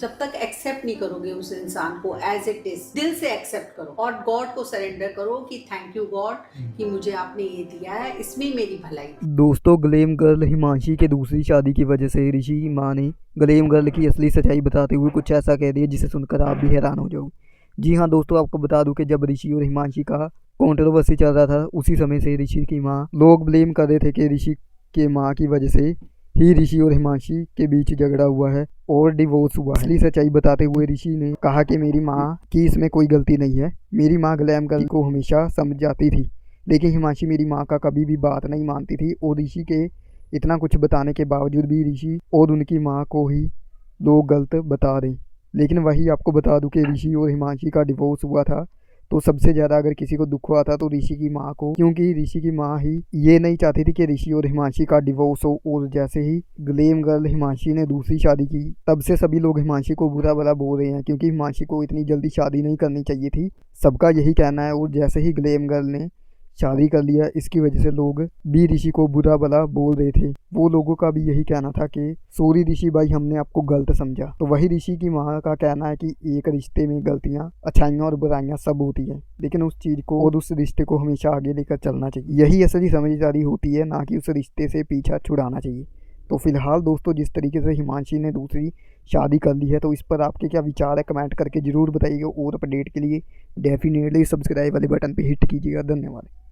जब तक एक्सेप्ट नहीं करोगे उस इंसान को एज इट इज, दिल से एक्सेप्ट करो और गॉड को सरेंडर करो कि थैंक यू गॉड कि मुझे आपने ये दिया है, इसमें मेरी भलाई। दोस्तों, ग्लैम गर्ल हिमांशी के दूसरी शादी की वजह से ऋषि की मां ने ग्लैम गर्ल की असली सच्चाई बताते हुए कुछ ऐसा कह दिया जिसे सुनकर आप भी हैरान हो जाओगे। जी हाँ दोस्तों, आपको बता दूं कि जब ऋषि और हिमांशी का कंट्रोवर्सी चल रहा था, उसी समय से ऋषि की माँ, लोग ब्लेम कर रहे थे कि ऋषि के माँ की वजह से ही ऋषि और हिमांशी के बीच झगड़ा हुआ है और डिवोर्स हुआ है। असली सच्चाई बताते हुए ऋषि ने कहा कि मेरी माँ की इसमें कोई गलती नहीं है। मेरी माँ ग्लैम गर्ल को हमेशा समझ जाती थी, लेकिन हिमांशी मेरी माँ का कभी भी बात नहीं मानती थी और ऋषि के इतना कुछ बताने के बावजूद भी ऋषि और उनकी माँ को ही लोग गलत बता रहे। लेकिन वही आपको बता दूं कि ऋषि और हिमांशी का डिवोर्स हुआ था, तो सबसे ज़्यादा अगर किसी को दुख हुआ था तो ऋषि की माँ को, क्योंकि ऋषि की माँ ही ये नहीं चाहती थी कि ऋषि और हिमांशी का डिवोर्स हो। और जैसे ही ग्लैम गर्ल हिमांशी ने दूसरी शादी की, तब से सभी लोग हिमांशी को बुरा भला बोल रहे हैं, क्योंकि हिमांशी को इतनी जल्दी शादी नहीं करनी चाहिए थी, सबका यही कहना है। और जैसे ही ग्लैम गर्ल ने शादी कर लिया, इसकी वजह से लोग भी ऋषि को बुरा भला बोल रहे थे। वो लोगों का भी यही कहना था कि सॉरी ऋषि भाई, हमने आपको गलत समझा। तो वही ऋषि की माँ का कहना है कि एक रिश्ते में गलतियाँ, अच्छाइयाँ और बुराइयाँ सब होती हैं, लेकिन उस चीज़ को और उस रिश्ते को हमेशा आगे लेकर चलना चाहिए। यही असली समझदारी होती है, ना कि उस रिश्ते से पीछा छुड़ाना चाहिए। तो फिलहाल दोस्तों, जिस तरीके से हिमांशी ने दूसरी शादी कर ली है, तो इस पर आपके क्या विचार है, कमेंट करके ज़रूर बताइएगा। और अपडेट के लिए डेफिनेटली सब्सक्राइब वाले बटन पर हिट कीजिएगा। धन्यवाद।